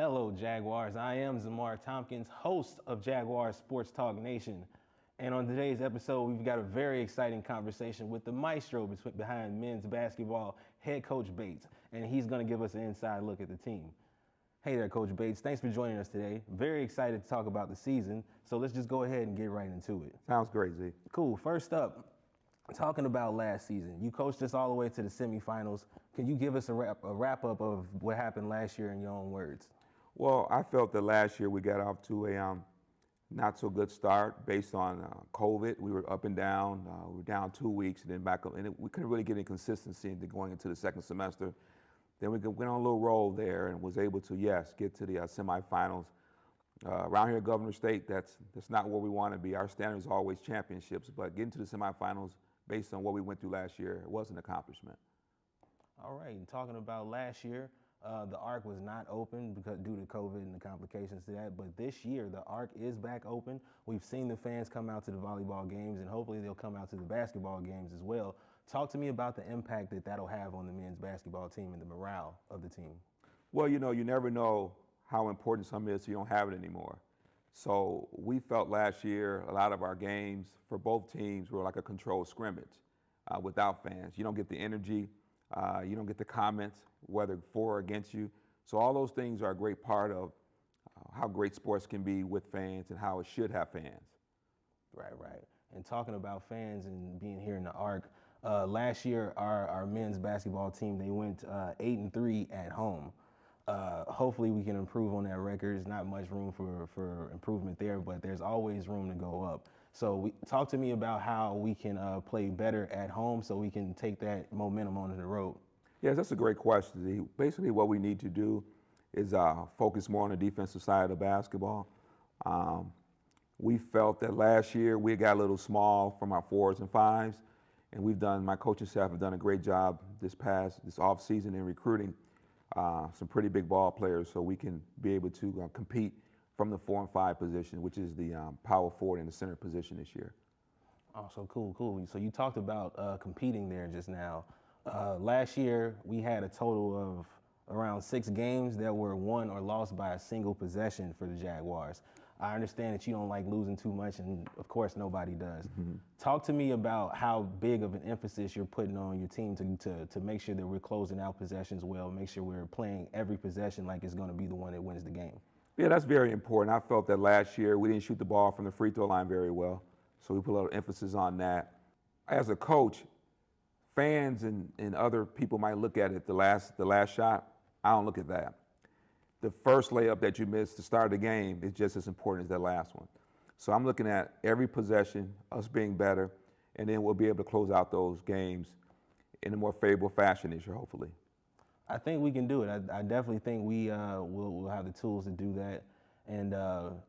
Hello, Jaguars. I am Zhamarr Thompkins, host of Jaguars Sports Talk Nation. And on today's episode, we've got a very exciting conversation with the maestro behind men's basketball, head coach Bates. And he's going to give us an inside look at the team. Hey there, Coach Bates. Thanks for joining us today. Very excited to talk about the season. So let's just go ahead and get right into it. Sounds great, Z. Cool. First up, talking about last season. You coached us all the way to the semifinals. Can you give us a wrap-up of what happened last year in your own words? Well, I felt that last year we got off to a not so good start based on COVID. We were up and down. We were down 2 weeks and then back up, and we couldn't really get any consistency into going into the second semester. Then we went on a little roll there and was able to, yes, get to the semifinals. Around here at Governor State, that's not where we want to be. Our standard is always championships, but getting to the semifinals based on what we went through last year, it was an accomplishment. All right, and talking about last year, the ARC was not open due to COVID and the complications to that, but this year the ARC is back open. We've seen the fans come out to the volleyball games, and hopefully they'll come out to the basketball games as well. Talk to me about the impact that that'll have on the men's basketball team and the morale of the team. Well, you never know how important something is so you don't have it anymore. So we felt last year a lot of our games for both teams were like a controlled scrimmage without fans. You don't get the energy. You don't get the comments, whether for or against you. So all those things are a great part of how great sports can be with fans and how it should have fans. Right. And talking about fans and being here in the ARC, last year our men's basketball team, they went 8-3 at home. Hopefully we can improve on that record. There's not much room for improvement there, but there's always room to go up. So talk to me about how we can play better at home so we can take that momentum on the road. Yes, that's a great question, Z. Basically what we need to do is focus more on the defensive side of the basketball. We felt that last year we got a little small from our 4s and 5s, and my coaching staff have done a great job this off season in recruiting some pretty big ball players so we can be able to compete from the 4 and 5 position, which is the power forward and the center position this year. Oh, so cool. So you talked about competing there just now. Last year, we had a total of around 6 games that were won or lost by a single possession for the Jaguars. I understand that you don't like losing too much, and of course nobody does. Mm-hmm. Talk to me about how big of an emphasis you're putting on your team to make sure that we're closing out possessions well, make sure we're playing every possession like it's going to be the one that wins the game. Yeah, that's very important. I felt that last year we didn't shoot the ball from the free throw line very well, so we put a lot of emphasis on that. As a coach, fans and other people might look at it, the last shot. I don't look at that. The first layup that you missed to start the game is just as important as that last one. So I'm looking at every possession, us being better, and then we'll be able to close out those games in a more favorable fashion this year, hopefully. I think we can do it. I definitely think we'll have the tools to do that. And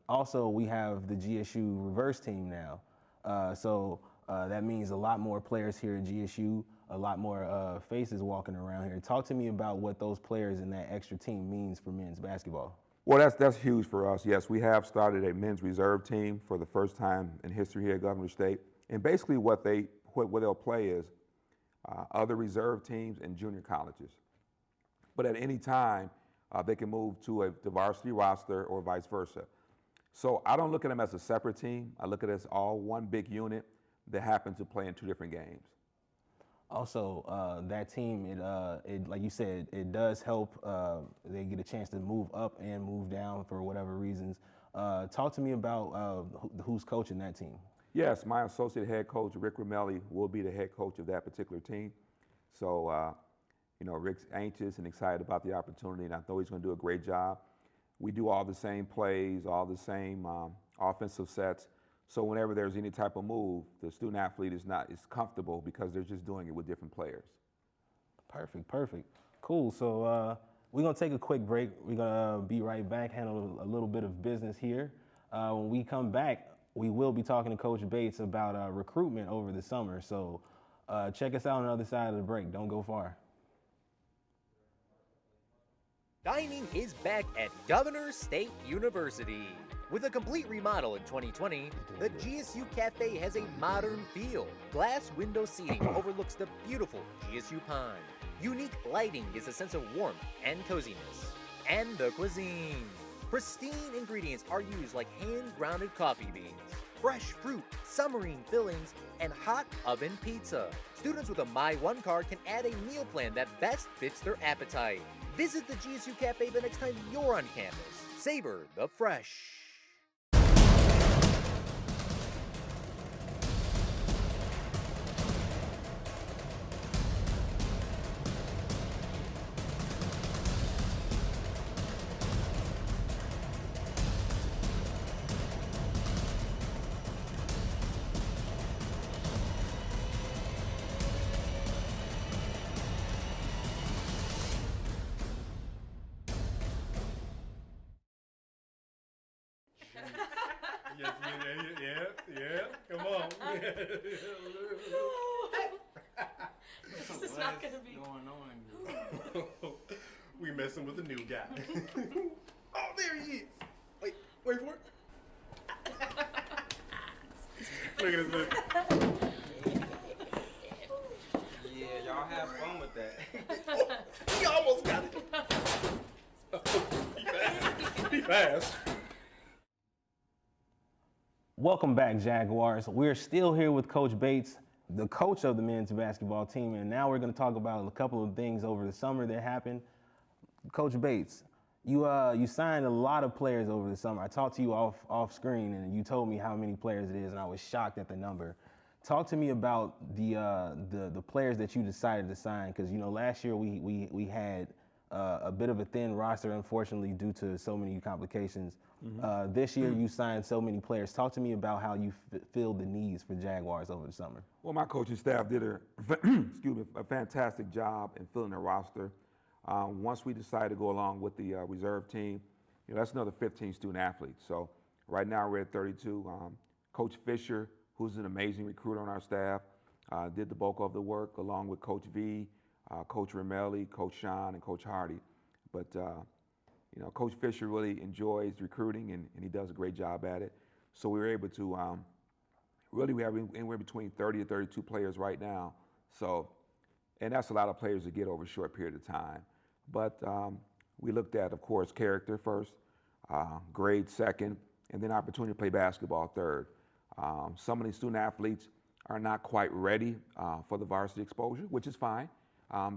also we have the GSU reverse team now. So that means a lot more players here at GSU, a lot more faces walking around here. Talk to me about what those players in that extra team means for men's basketball. Well, that's huge for us. Yes, we have started a men's reserve team for the first time in history here at Governor State. And basically what they'll play is other reserve teams and junior colleges. But at any time, they can move to the varsity roster or vice versa. So I don't look at them as a separate team. I look at it as all one big unit that happen to play in 2 different games. Also, that team, it like you said, it does help. They get a chance to move up and move down for whatever reasons. Talk to me about who's coaching that team. Yes, my associate head coach, Rick Ramelli, will be the head coach of that particular team. So, Rick's anxious and excited about the opportunity, and I know he's going to do a great job. We do all the same plays, all the same offensive sets. So whenever there's any type of move, the student athlete is comfortable because they're just doing it with different players. Perfect. Cool. So we're going to take a quick break. We're going to be right back, handle a little bit of business here. When we come back, we will be talking to Coach Bates about recruitment over the summer. So check us out on the other side of the break. Don't go far. Dining is back at Governor State University. With a complete remodel in 2020, the GSU Cafe has a modern feel. Glass window seating overlooks the beautiful GSU Pond. Unique lighting gives a sense of warmth and coziness. and the cuisine. Pristine ingredients are used like hand-grounded coffee beans, fresh fruit, summerine fillings, and hot oven pizza. Students with a My One card can add a meal plan that best fits their appetite. Visit the GSU Cafe the next time you're on campus. Savor the fresh. Yeah. Come on. This is not gonna be going on? We messing with a new guy. Oh, there he is. Wait for it. Look at this. Yeah, y'all have fun with that. He almost got it. Be fast. Welcome back, Jaguars. We're still here with Coach Bates, the coach of the men's basketball team, and now we're going to talk about a couple of things over the summer that happened. Coach Bates, you signed a lot of players over the summer. I talked to you off screen, and you told me how many players it is, and I was shocked at the number. Talk to me about the players that you decided to sign, because last year we had a bit of a thin roster, unfortunately, due to so many complications. This year, you signed so many players. Talk to me about how you filled the needs for Jaguars over the summer. Well, my coaching staff did a fantastic job in filling the roster. Once we decided to go along with the reserve team, that's another 15 student athletes. So right now we're at 32. Coach Fisher, who's an amazing recruiter on our staff, did the bulk of the work along with Coach V, Coach Ramelli, Coach Sean, and Coach Hardy. But Coach Fisher really enjoys recruiting, and he does a great job at it. So we were able to really, we have anywhere between 30 to 32 players right now. So, and that's a lot of players to get over a short period of time. But we looked at, of course, character first, grade second, and then opportunity to play basketball third. Some of these student athletes are not quite ready for the varsity exposure, which is fine.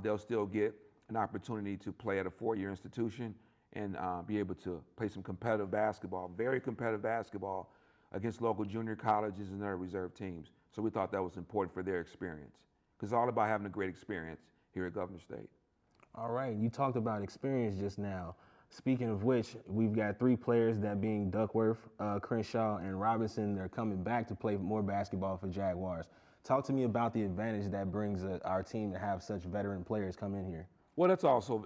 They'll still get an opportunity to play at a four-year institution and be able to play some competitive basketball, very competitive basketball against local junior colleges and their reserve teams. So we thought that was important for their experience, because it's all about having a great experience here at Governor State. All right, you talked about experience just now. Speaking of which, we've got three players, that being Duckworth, Crenshaw, and Robinson. They're coming back to play more basketball for Jaguars. Talk to me about the advantage that brings our team to have such veteran players come in here. Well, it's also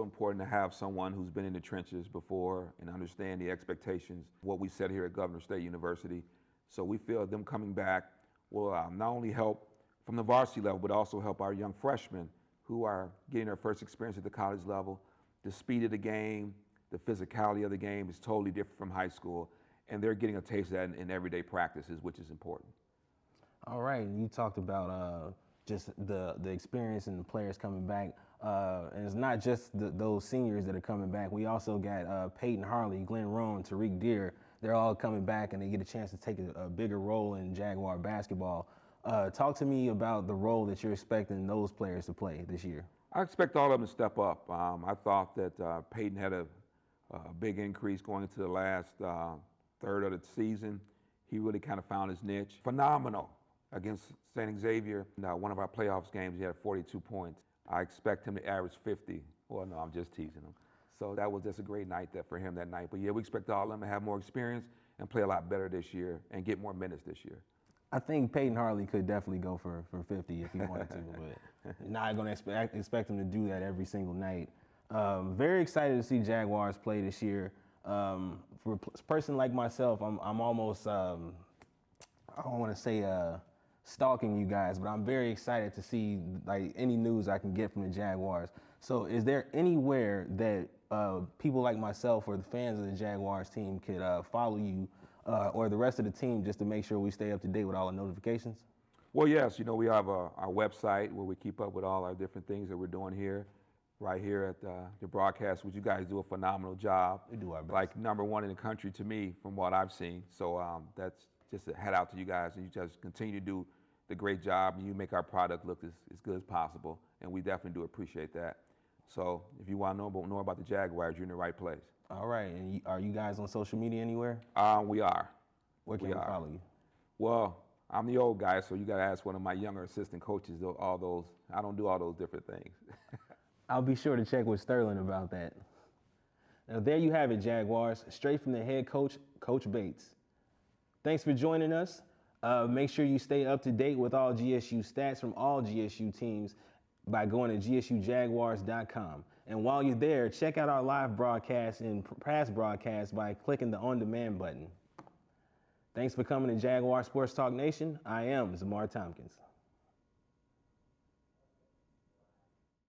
important to have someone who's been in the trenches before and understand the expectations, what we set here at Governor State University. So we feel them coming back will not only help from the varsity level, but also help our young freshmen who are getting their first experience at the college level. The speed of the game, the physicality of the game is totally different from high school, and they're getting a taste of that in everyday practices, which is important. All right, you talked about just the experience and the players coming back. And it's not just those seniors that are coming back. We also got Peyton Harley, Glenn Roan, Tariq Deere. They're all coming back, and they get a chance to take a bigger role in Jaguar basketball. Talk to me about the role that you're expecting those players to play this year. I expect all of them to step up. I thought that Peyton had a big increase going into the last third of the season. He really kind of found his niche. Phenomenal against St. Xavier. One of our playoffs games, he had 42 points. I expect him to average 50. Well, no, I'm just teasing him. So that was just a great night for him that night. But yeah, we expect all of them to have more experience and play a lot better this year and get more minutes this year. I think Peyton Harley could definitely go for 50 if he wanted to, but not going to expect him to do that every single night. Very excited to see Jaguars play this year. For a person like myself, I'm almost, I don't want to say stalking you guys, but I'm very excited to see any news I can get from the Jaguars. So is there anywhere that people like myself or the fans of the Jaguars team could follow you or the rest of the team just to make sure we stay up to date with all the notifications? Well, yes, we have our website where we keep up with all our different things that we're doing here. right here at the broadcast, which you guys do a phenomenal job. We do our best. Like #1 in the country to me from what I've seen. So that's just a head out to you guys, and you just continue to do the great job, and you make our product look as good as possible, and we definitely do appreciate that. So if you want to know about the Jaguars, you're in the right place. All right, and are you guys on social media anywhere? We are. Where can we follow you? Well, I'm the old guy, so you got to ask one of my younger assistant coaches. All those, I don't do all those different things. I'll be sure to check with Sterling about that. Now there you have it, Jaguars, straight from the head coach, Coach Bates. Thanks for joining us. Make sure you stay up to date with all GSU stats from all GSU teams by going to gsujaguars.com. And while you're there, check out our live broadcasts and past broadcasts by clicking the On Demand button. Thanks for coming to Jaguar Sports Talk Nation. I am Zhamarr Thompkins.